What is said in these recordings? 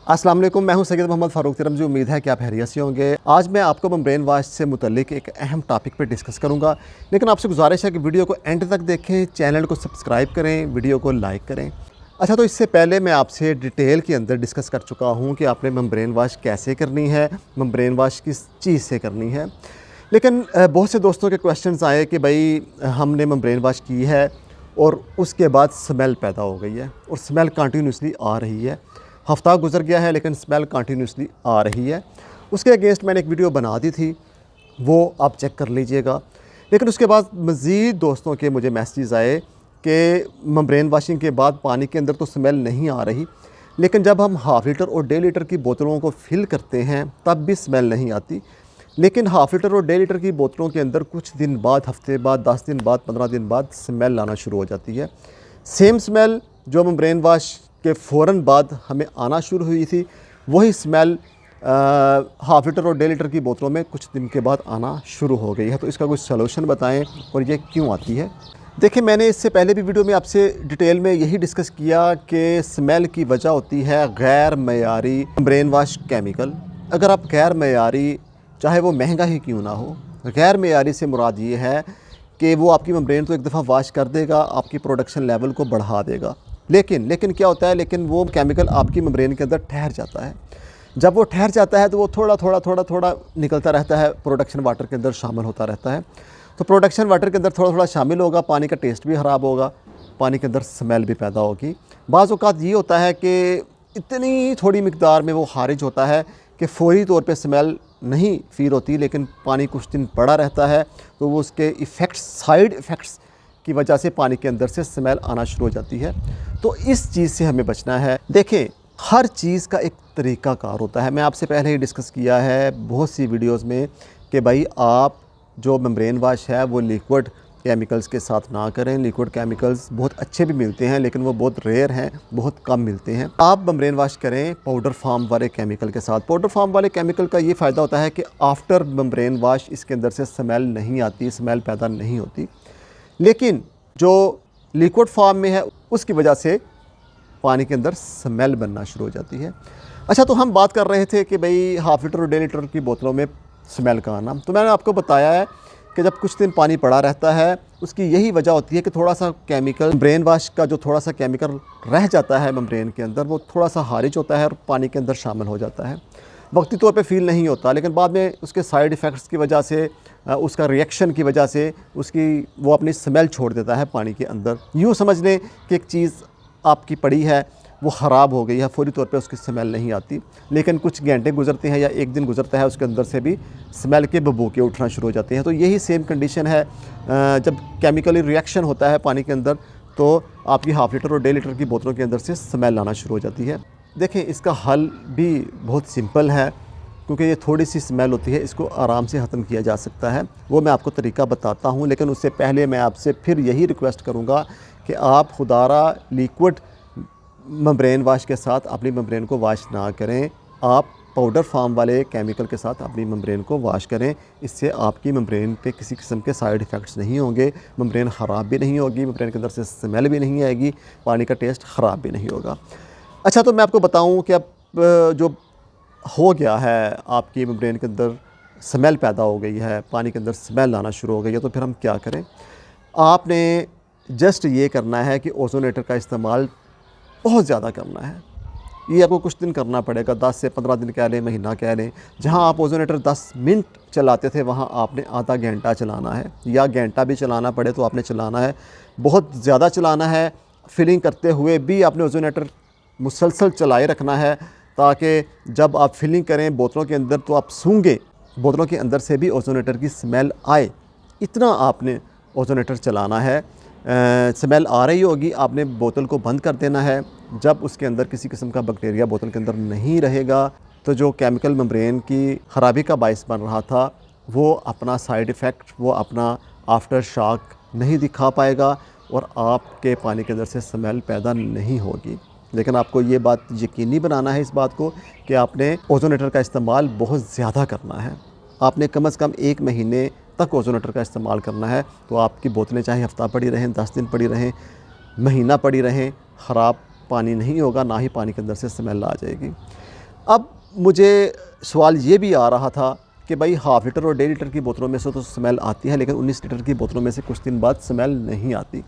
अस्सलाम वालेकुम, मैं हूं सैयद मोहम्मद फ़ारूक तिरमजी। उम्मीद है कि आप खैरियत से होंगे। आज मैं आपको मेम्ब्रेन वाश से मुतल्लिक एक अहम टॉपिक पे डिस्कस करूंगा, लेकिन आपसे गुजारिश है कि वीडियो को एंड तक देखें, चैनल को सब्सक्राइब करें, वीडियो को लाइक करें। अच्छा, तो इससे पहले मैं आपसे डिटेल के अंदर डिस्कस कर चुका हूँ कि आपने मेम्ब्रेन वाश कैसे करनी है, मेम्ब्रेन वाश किस चीज़ से करनी है। लेकिन बहुत से दोस्तों के क्वेश्चंस आए कि भाई हमने मेम्ब्रेन वाश की है और उसके बाद स्मेल पैदा हो गई है और स्मेल कंटिन्यूसली आ रही है। हफ़्ता गुजर गया है लेकिन स्मेल कंटिन्यूसली आ रही है। उसके अगेंस्ट मैंने एक वीडियो बना दी थी, वो आप चेक कर लीजिएगा। लेकिन उसके बाद मज़ीद दोस्तों के मुझे मैसेजेस आए कि मेम्ब्रेन वाशिंग के बाद पानी के अंदर तो स्मेल नहीं आ रही, लेकिन जब हम हाफ़ लीटर और 1.5 लीटर की बोतलों को फ़िल करते हैं तब भी स्मेल नहीं आती। लेकिन हाफ़ लीटर और 1.5 लीटर की बोतलों के अंदर कुछ दिन बाद, हफ्ते बाद, 10 दिन बाद, 15 दिन बाद स्मेल आना शुरू हो जाती है। सेम स्मेल जो मेम्ब्रेन वाश के फ़ौरन बाद हमें आना शुरू हुई थी, वही स्मेल हाफ़ लीटर और 1.5 लीटर की बोतलों में कुछ दिन के बाद आना शुरू हो गई है। तो इसका कुछ सलूशन बताएं और ये क्यों आती है। देखिए, मैंने इससे पहले भी वीडियो में आपसे डिटेल में यही डिस्कस किया कि स्मेल की वजह होती है गैर मयारी मेम्ब्रेन वाश केमिकल। अगर आप गैर मयारी, चाहे वो महंगा ही क्यों ना हो, गैर मयारी से मुराद ये है कि वो आपकी मेम्ब्रेन तो एक दफ़ा वाश कर देगा, आपकी प्रोडक्शन लेवल को बढ़ा देगा, लेकिन क्या होता है, लेकिन वो केमिकल आपकी मेम्ब्रेन के अंदर ठहर जाता है। जब वो ठहर जाता है तो वो थोड़ा थोड़ा निकलता रहता है, प्रोडक्शन वाटर के अंदर शामिल होता रहता है। तो प्रोडक्शन वाटर के अंदर थोड़ा थोड़ा शामिल होगा, पानी का टेस्ट भी ख़राब होगा, पानी के अंदर स्मेल भी पैदा होगी। बाज़ औक़ात ये होता है कि इतनी थोड़ी मिकदार में वो खारिज होता है कि फ़ौरी तौर पे स्मेल नहीं फ़ील होती, लेकिन पानी कुछ दिन पड़ा रहता है तो वो उसके इफ़ेक्ट्स, साइड इफ़ेक्ट्स की वजह से पानी के अंदर से स्मेल आना शुरू हो जाती है। तो इस चीज़ से हमें बचना है। देखें, हर चीज़ का एक तरीक़ाकार होता है। मैं आपसे पहले ही डिस्कस किया है बहुत सी वीडियोस में कि भाई आप जो मेम्ब्रेन वाश है वो लिक्विड केमिकल्स के साथ ना करें। लिक्विड केमिकल्स बहुत अच्छे भी मिलते हैं लेकिन वो बहुत रेयर हैं, बहुत कम मिलते हैं। आप मेम्ब्रेन वाश करें पाउडर फार्म वाले केमिकल के साथ। पाउडर फार्म वाले केमिकल का ये फ़ायदा होता है कि आफ्टर मेम्ब्रेन वाश इसके अंदर से स्मेल नहीं आती, स्मेल पैदा नहीं होती। लेकिन जो लिक्विड फॉर्म में है उसकी वजह से पानी के अंदर स्मेल बनना शुरू हो जाती है। अच्छा, तो हम बात कर रहे थे कि भाई हाफ़ लीटर और 1.5 लीटर की बोतलों में स्मेल का आना। तो मैंने आपको बताया है कि जब कुछ दिन पानी पड़ा रहता है उसकी यही वजह होती है कि थोड़ा सा केमिकल, मेम्ब्रेन वाश का जो थोड़ा सा केमिकल रह जाता है मेम्ब्रेन के अंदर, वो थोड़ा सा खारिज होता है और पानी के अंदर शामिल हो जाता है। वक्ती तौर पे फ़ील नहीं होता, लेकिन बाद में उसके साइड इफ़ेक्ट्स की वजह से, उसका रिएक्शन की वजह से वो अपनी स्मेल छोड़ देता है पानी के अंदर। यूँ समझ लें कि एक चीज़ आपकी पड़ी है, वो ख़राब हो गई है, फ़ौरी तौर पे उसकी स्मेल नहीं आती, लेकिन कुछ घंटे गुजरते हैं या एक दिन गुजरता है, उसके अंदर से भी स्मेल के बबूके उठना शुरू हो जाते हैं। तो यही सेम कंडीशन है जब केमिकली रिएक्शन होता है पानी के अंदर, तो आपकी हाफ़ लीटर और 1.5 लीटर की बोतलों के अंदर से स्मेल आना शुरू हो जाती है। देखें, इसका हल भी बहुत सिंपल है, क्योंकि ये थोड़ी सी स्मेल होती है, इसको आराम से ख़त्म किया जा सकता है। वो मैं आपको तरीका बताता हूँ, लेकिन उससे पहले मैं आपसे फिर यही रिक्वेस्ट करूँगा कि आप खुदारा लिक्विड मेम्ब्रेन वाश के साथ अपनी मेम्ब्रेन को वाश ना करें। आप पाउडर फार्म वाले केमिकल के साथ अपनी मेम्ब्रेन को वाश करें। इससे आपकी मेम्ब्रेन पे किसी किस्म के साइड इफ़ेक्ट्स नहीं होंगे, मेम्ब्रेन ख़राब भी नहीं होगी, मेम्ब्रेन के अंदर से स्मेल भी नहीं आएगी, पानी का टेस्ट ख़राब भी नहीं होगा। अच्छा, तो मैं आपको बताऊँ कि अब जो हो गया है, आपकी मेम्ब्रेन के अंदर स्मेल पैदा हो गई है, पानी के अंदर स्मेल आना शुरू हो गई है, तो फिर हम क्या करें। आपने जस्ट ये करना है कि ओज़ोनेटर का इस्तेमाल बहुत ज़्यादा करना है। ये आपको कुछ दिन करना पड़ेगा, 10 से 15 दिन कह लें, महीना कह लें। जहाँ आप ओज़ोनेटर 10 मिनट चलाते थे वहाँ आपने आधा घंटा चलाना है, या घंटा भी चलाना पड़े तो आपने चलाना है। बहुत ज़्यादा चलाना है। फिलिंग करते हुए भी आपने ओज़ोनेटर मुसलसल चलाए रखना है, ताकि जब आप फिलिंग करें बोतलों के अंदर तो आप सूंघें, बोतलों के अंदर से भी ओज़ोनेटर की स्मेल आए, इतना आपने ओज़ोनेटर चलाना है। स्मेल आ रही होगी, आपने बोतल को बंद कर देना है। जब उसके अंदर किसी किस्म का बैक्टीरिया बोतल के अंदर नहीं रहेगा, तो जो केमिकल मेम्ब्रेन की ख़राबी का बायस बन रहा था, वो अपना साइड इफ़ेक्ट, वो अपना आफ्टर शॉक नहीं दिखा पाएगा और आपके पानी के अंदर से स्मेल पैदा नहीं होगी। लेकिन आपको ये बात यकीनी बनाना है इस बात को कि आपने ओज़ोनेटर का इस्तेमाल बहुत ज़्यादा करना है। आपने कम से कम 1 महीने तक ओज़ोनेटर का इस्तेमाल करना है। तो आपकी बोतलें चाहे हफ़्ता पड़ी रहें, 10 दिन पड़ी रहें, महीना पड़ी रहें, ख़राब पानी नहीं होगा, ना ही पानी के अंदर से स्मेल आ जाएगी। अब मुझे सवाल ये भी आ रहा था कि भाई हाफ़ लीटर और 1.5 लीटर की बोतलों में से तो स्मेल आती है, लेकिन 19 लीटर की बोतलों में से कुछ दिन बाद स्मेल नहीं आती।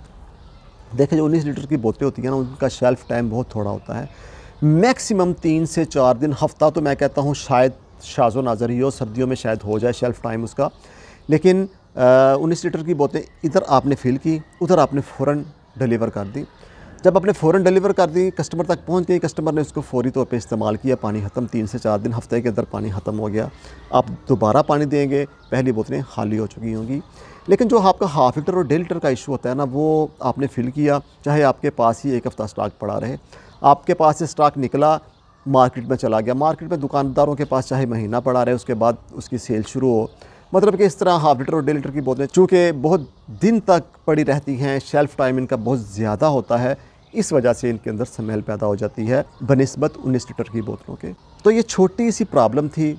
देखें, जो 19 लीटर की बोतलें होती हैं ना, उनका शेल्फ़ टाइम बहुत थोड़ा होता है, मैक्सिमम 3 से 4 दिन, हफ़्ता तो मैं कहता हूँ शायद शाज़ो नाज़र ही हो, सर्दियों में शायद हो जाए शेल्फ़ टाइम उसका। लेकिन 19 लीटर की बोतलें इधर आपने फ़िल की, उधर आपने फ़ौरन डिलीवर कर दी। जब आपने फ़ौरन डिलीवर कर दी, कस्टमर तक पहुंच गई, कस्टमर ने उसको फ़ौरी तौर पे इस्तेमाल किया, पानी ख़त्म, 3 से 4 दिन, हफ़्ते के अंदर पानी ख़त्म हो गया। आप दोबारा पानी देंगे, पहली बोतलें खाली हो चुकी होंगी। लेकिन जो आपका हाफ़ लीटर और 1.5 लीटर का इशू होता है ना, वो आपने फ़िल किया, चाहे आपके पास ही 1 हफ़्ता स्टॉक पड़ा रहे, आपके पास से स्टॉक निकला, मार्केट में चला गया, मार्केट में दुकानदारों के पास चाहे महीना पड़ा रहे, उसके बाद उसकी सेल शुरू हो, मतलब कि इस तरह हाफ़ लीटर और 1.5 लीटर की बोतलें चूँकि बहुत दिन तक पड़ी रहती हैं, शेल्फ़ टाइम इनका बहुत ज़्यादा होता है, इस वजह से इनके अंदर स्मेल पैदा हो जाती है बनिस्बत 19 लीटर की बोतलों के। तो ये छोटी सी प्रॉब्लम थी।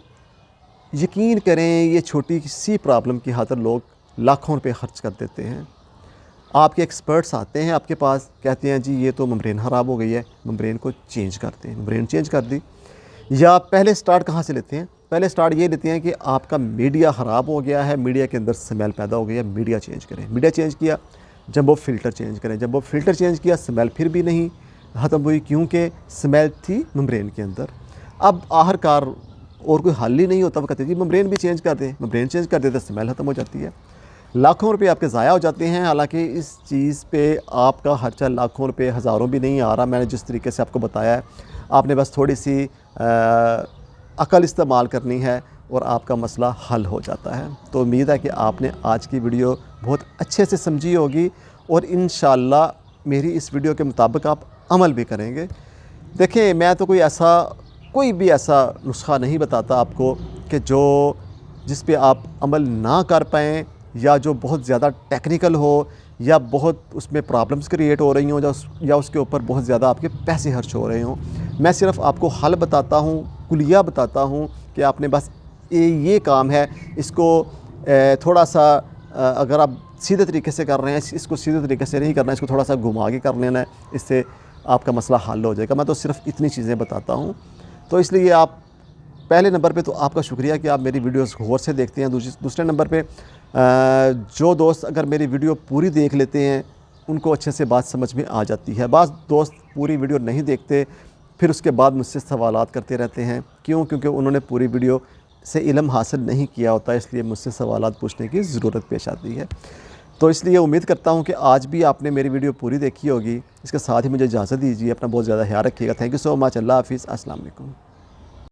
यकीन करें, ये छोटी सी प्रॉब्लम की खातिर लोग लाखों रुपए खर्च कर देते हैं। आपके एक्सपर्ट्स आते हैं आपके पास, कहते हैं जी ये तो मेम्ब्रेन ख़राब हो गई है, मेम्ब्रेन को चेंज करते हैं, मेम्ब्रेन चेंज कर दी। या पहले स्टार्ट कहाँ से लेते हैं? पहले स्टार्ट ये लेते हैं कि आपका मीडिया ख़राब हो गया है, मीडिया के अंदर स्मेल पैदा हो गई है, मीडिया चेंज करें। मीडिया चेंज किया, जब वो फ़िल्टर चेंज करें, जब वो फ़िल्टर चेंज किया, स्मेल फिर भी नहीं ख़त्म हुई, क्योंकि स्मेल थी मेम्ब्रेन के अंदर। अब आखिरकार और कोई हल ही नहीं होता, वो कहते हैं जी मेम्ब्रेन भी चेंज कर दें, मेम्ब्रेन चेंज कर देते स्मेल ख़त्म हो जाती है। लाखों रुपए आपके ज़ाया हो जाते हैं। हालांकि इस चीज़ पे आपका खर्चा लाखों रुपए, हज़ारों भी नहीं आ रहा। मैंने जिस तरीके से आपको बताया है, आपने बस थोड़ी सी अकल इस्तेमाल करनी है और आपका मसला हल हो जाता है। तो उम्मीद है कि आपने आज की वीडियो बहुत अच्छे से समझी होगी और इंशाअल्लाह मेरी इस वीडियो के मुताबिक आप अमल भी करेंगे। देखें, मैं तो कोई भी ऐसा नुस्खा नहीं बताता आपको कि जिस पे आप अमल ना कर पाएँ, या जो बहुत ज़्यादा टेक्निकल हो, या बहुत उसमें प्रॉब्लम्स क्रिएट हो रही हों, या उसके ऊपर बहुत ज़्यादा आपके पैसे खर्च हो रहे हों। मैं सिर्फ़ आपको हल बताता हूँ, कुलिया बताता हूँ कि आपने बस ये काम है, इसको थोड़ा सा अगर आप सीधे तरीके से कर रहे हैं, इसको सीधे तरीके से नहीं करना, इसको थोड़ा सा घुमा के कर लेना है, इससे आपका मसला हल हो जाएगा। मैं तो सिर्फ़ इतनी चीज़ें बताता हूँ। तो इसलिए आप पहले नंबर पे तो आपका शुक्रिया कि आप मेरी वीडियोस गौर से देखते हैं। दूसरे नंबर पे जो दोस्त अगर मेरी वीडियो पूरी देख लेते हैं, उनको अच्छे से बात समझ में आ जाती है। बाज़ दोस्त पूरी वीडियो नहीं देखते, फिर उसके बाद मुझसे सवालात करते रहते हैं। क्यों? क्योंकि उन्होंने पूरी वीडियो से इल्म हासिल नहीं किया होता, इसलिए मुझसे सवालात पूछने की ज़रूरत पेश आती है। तो इसलिए उम्मीद करता हूँ कि आज भी आपने मेरी वीडियो पूरी देखी होगी। इसके साथ ही मुझे इजाज़त दीजिए। अपना बहुत ज़्यादा ख्याल रखिएगा। Thank you so much. अल्लाह हाफ़िज़। अस्सलाम वालेकुम।